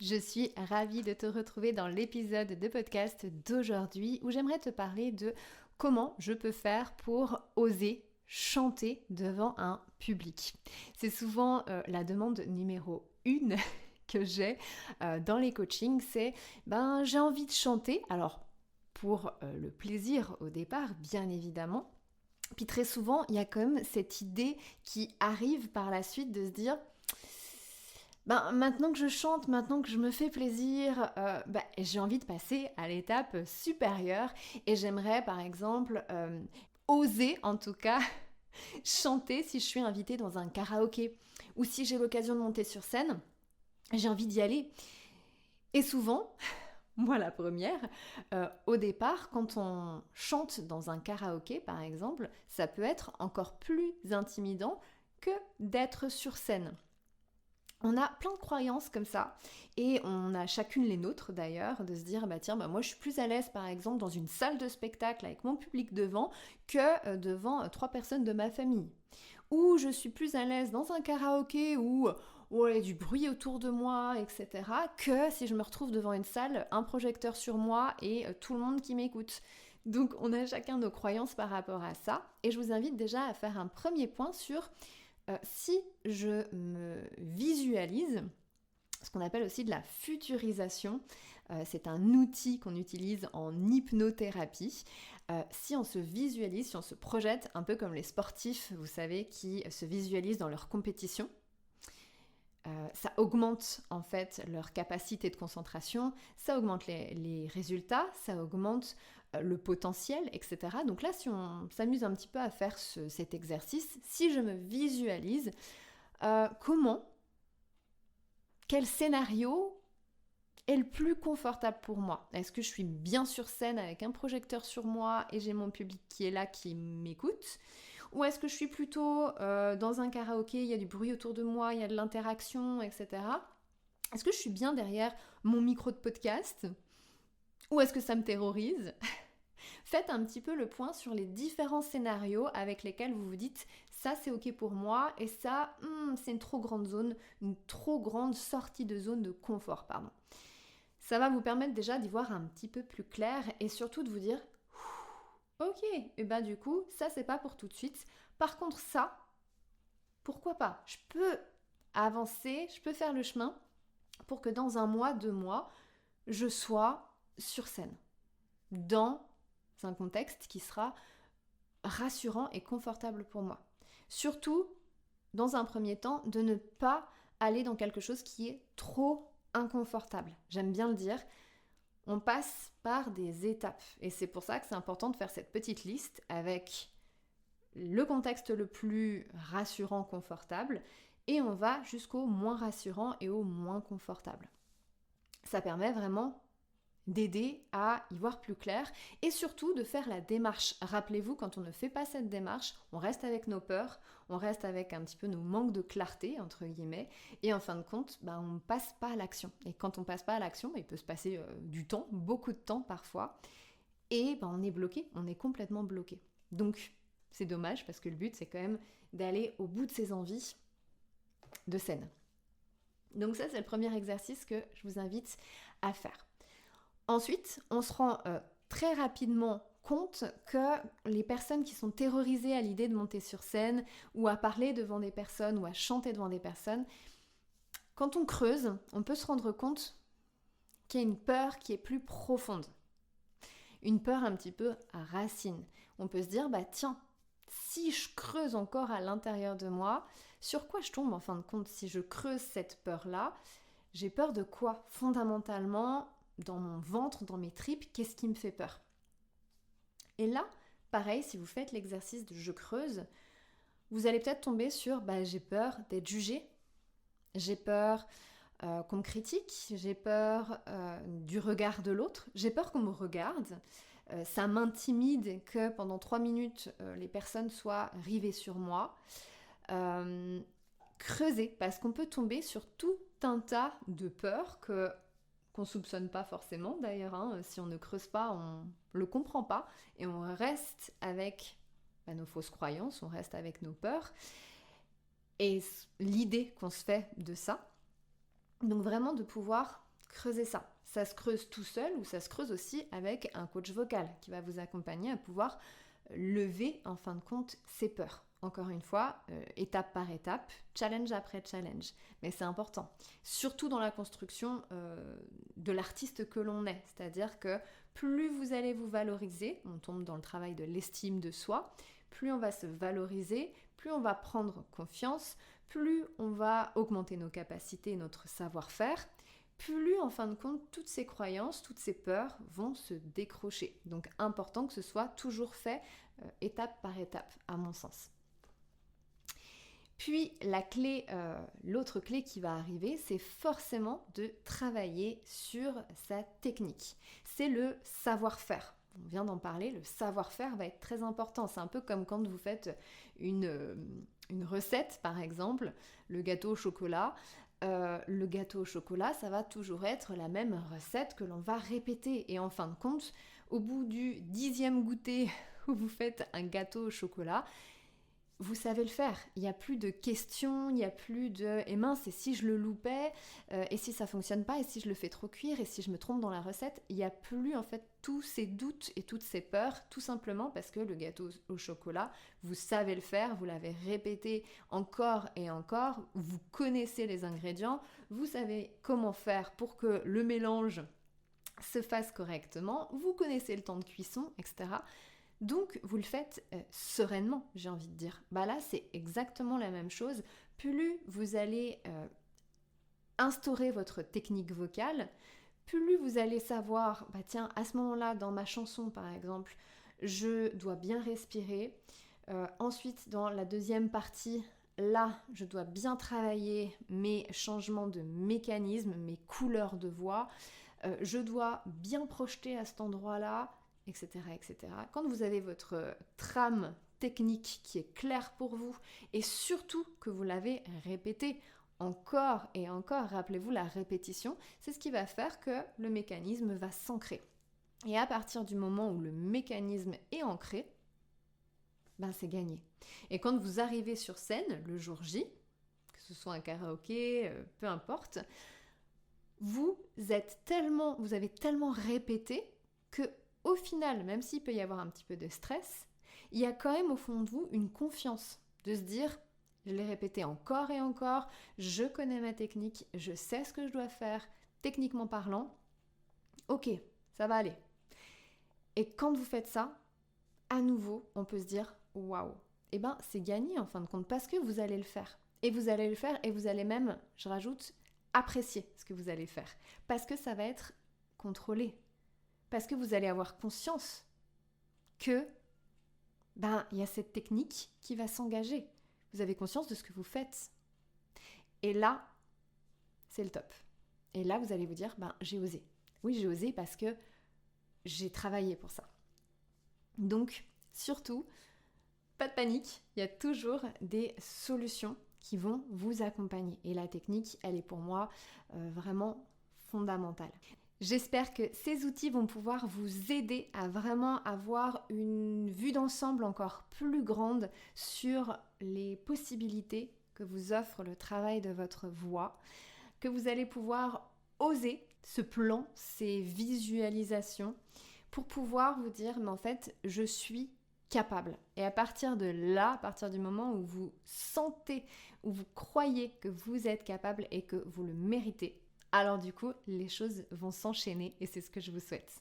Je suis ravie de te retrouver dans l'épisode de podcast d'aujourd'hui où j'aimerais te parler de comment je peux faire pour oser chanter devant un public. C'est souvent la demande numéro 1 que j'ai dans les coachings, c'est j'ai envie de chanter, alors pour le plaisir au départ bien évidemment, puis très souvent il y a quand même cette idée qui arrive par la suite de se dire maintenant que je chante, maintenant que je me fais plaisir, j'ai envie de passer à l'étape supérieure et j'aimerais par exemple oser en tout cas chanter si je suis invitée dans un karaoké ou si j'ai l'occasion de monter sur scène, j'ai envie d'y aller. Et souvent, moi la première, au départ quand on chante dans un karaoké par exemple, ça peut être encore plus intimidant que d'être sur scène. On a plein de croyances comme ça et on a chacune les nôtres d'ailleurs de se dire moi je suis plus à l'aise par exemple dans une salle de spectacle avec mon public devant que devant 3 personnes de ma famille. Ou je suis plus à l'aise dans un karaoké où il y a du bruit autour de moi, etc. que si je me retrouve devant une salle, un projecteur sur moi et tout le monde qui m'écoute. Donc on a chacun nos croyances par rapport à ça et je vous invite déjà à faire un premier point sur si je me visualise, ce qu'on appelle aussi de la futurisation, c'est un outil qu'on utilise en hypnothérapie. Si on se visualise, si on se projette, un peu comme les sportifs, vous savez, qui se visualisent dans leur compétition, ça augmente en fait leur capacité de concentration, ça augmente les résultats, ça augmente le potentiel, etc. Donc là, si on s'amuse un petit peu à faire cet exercice, si je me visualise, quel scénario est le plus confortable pour moi? Est-ce que je suis bien sur scène avec un projecteur sur moi et j'ai mon public qui est là, qui m'écoute? Ou est-ce que je suis plutôt dans un karaoké, il y a du bruit autour de moi, il y a de l'interaction, etc. Est-ce que je suis bien derrière mon micro de podcast? Ou est-ce que ça me terrorise? Faites un petit peu le point sur les différents scénarios avec lesquels vous vous dites ça c'est ok pour moi et ça c'est une trop grande zone, une trop grande sortie de zone de confort, pardon. Ça va vous permettre déjà d'y voir un petit peu plus clair et surtout de vous dire ok, et du coup ça c'est pas pour tout de suite. Par contre ça, pourquoi pas? Je peux avancer, je peux faire le chemin pour que dans 1 mois, 2 mois, je sois sur scène, dans un contexte qui sera rassurant et confortable pour moi. Surtout, dans un premier temps, de ne pas aller dans quelque chose qui est trop inconfortable. J'aime bien le dire, on passe par des étapes et c'est pour ça que c'est important de faire cette petite liste avec le contexte le plus rassurant, confortable et on va jusqu'au moins rassurant et au moins confortable. Ça permet vraiment d'aider à y voir plus clair et surtout de faire la démarche. Rappelez-vous, quand on ne fait pas cette démarche, on reste avec nos peurs, on reste avec un petit peu nos manques de clarté, entre guillemets, et en fin de compte, on ne passe pas à l'action. Et quand on ne passe pas à l'action, il peut se passer du temps, beaucoup de temps parfois, et on est bloqué, on est complètement bloqué. Donc, c'est dommage parce que le but, c'est quand même d'aller au bout de ses envies de scène. Donc ça, c'est le premier exercice que je vous invite à faire. Ensuite, on se rend très rapidement compte que les personnes qui sont terrorisées à l'idée de monter sur scène ou à parler devant des personnes ou à chanter devant des personnes, quand on creuse, on peut se rendre compte qu'il y a une peur qui est plus profonde. Une peur un petit peu à racine. On peut se dire, tiens, si je creuse encore à l'intérieur de moi, sur quoi je tombe en fin de compte si je creuse cette peur-là? J'ai peur de quoi? Fondamentalement, dans mon ventre, dans mes tripes, qu'est-ce qui me fait peur? Et là, pareil, si vous faites l'exercice de je creuse, vous allez peut-être tomber sur j'ai peur d'être jugée, j'ai peur qu'on me critique, j'ai peur du regard de l'autre, j'ai peur qu'on me regarde, ça m'intimide que pendant 3 minutes, les personnes soient rivées sur moi. Creuser, parce qu'on peut tomber sur tout un tas de peurs qu'on soupçonne pas forcément d'ailleurs, si on ne creuse pas, on le comprend pas et on reste avec nos fausses croyances, on reste avec nos peurs et l'idée qu'on se fait de ça. Donc vraiment de pouvoir creusez ça. Ça se creuse tout seul ou ça se creuse aussi avec un coach vocal qui va vous accompagner à pouvoir lever en fin de compte ces peurs. Encore une fois, étape par étape, challenge après challenge. Mais c'est important, surtout dans la construction de l'artiste que l'on est. C'est-à-dire que plus vous allez vous valoriser, on tombe dans le travail de l'estime de soi, plus on va se valoriser, plus on va prendre confiance, plus on va augmenter nos capacités, notre savoir-faire, plus en fin de compte, toutes ces croyances, toutes ces peurs vont se décrocher. Donc important que ce soit toujours fait étape par étape, à mon sens. Puis l'autre clé qui va arriver, c'est forcément de travailler sur sa technique. C'est le savoir-faire. On vient d'en parler, le savoir-faire va être très important. C'est un peu comme quand vous faites une recette, par exemple, le gâteau au chocolat. Le gâteau au chocolat, ça va toujours être la même recette que l'on va répéter. Et en fin de compte, au bout du 10e goûter où vous faites un gâteau au chocolat, vous savez le faire. Il n'y a plus de questions, il n'y a plus de « eh mince, et si je le loupais, et si ça ne fonctionne pas, et si je le fais trop cuire, et si je me trompe dans la recette ?» Il n'y a plus en fait tous ces doutes et toutes ces peurs, tout simplement parce que le gâteau au chocolat, vous savez le faire, vous l'avez répété encore et encore, vous connaissez les ingrédients, vous savez comment faire pour que le mélange se fasse correctement, vous connaissez le temps de cuisson, etc. Donc, vous le faites sereinement, j'ai envie de dire. Bah là, c'est exactement la même chose. Plus vous allez instaurer votre technique vocale, plus vous allez savoir, bah tiens, à ce moment-là, dans ma chanson, par exemple, je dois bien respirer. Ensuite, dans la deuxième partie, là, je dois bien travailler mes changements de mécanisme, mes couleurs de voix. Je dois bien projeter à cet endroit-là, etc., etc. Quand vous avez votre trame technique qui est claire pour vous et surtout que vous l'avez répété encore et encore, rappelez-vous la répétition, c'est ce qui va faire que le mécanisme va s'ancrer. Et à partir du moment où le mécanisme est ancré, ben c'est gagné. Et quand vous arrivez sur scène le jour J, que ce soit un karaoké, peu importe, vous avez tellement répété que au final, même s'il peut y avoir un petit peu de stress, il y a quand même au fond de vous une confiance de se dire « je l'ai répété encore et encore, je connais ma technique, je sais ce que je dois faire, techniquement parlant, ok, ça va aller ». Et quand vous faites ça, à nouveau, on peut se dire « waouh ». Eh bien, c'est gagné en fin de compte parce que vous allez le faire. Et vous allez le faire et vous allez même, je rajoute, apprécier ce que vous allez faire. Parce que ça va être contrôlé. Parce que vous allez avoir conscience que il y a cette technique qui va s'engager. Vous avez conscience de ce que vous faites. Et là, c'est le top. Et là, vous allez vous dire, j'ai osé. Oui, j'ai osé parce que j'ai travaillé pour ça. Donc, surtout, pas de panique, il y a toujours des solutions qui vont vous accompagner. Et la technique, elle est pour moi vraiment fondamentale. J'espère que ces outils vont pouvoir vous aider à vraiment avoir une vue d'ensemble encore plus grande sur les possibilités que vous offre le travail de votre voix, que vous allez pouvoir oser ce plan, ces visualisations, pour pouvoir vous dire, mais en fait, je suis capable. Et à partir de là, à partir du moment où vous sentez, où vous croyez que vous êtes capable et que vous le méritez, alors du coup, les choses vont s'enchaîner et c'est ce que je vous souhaite.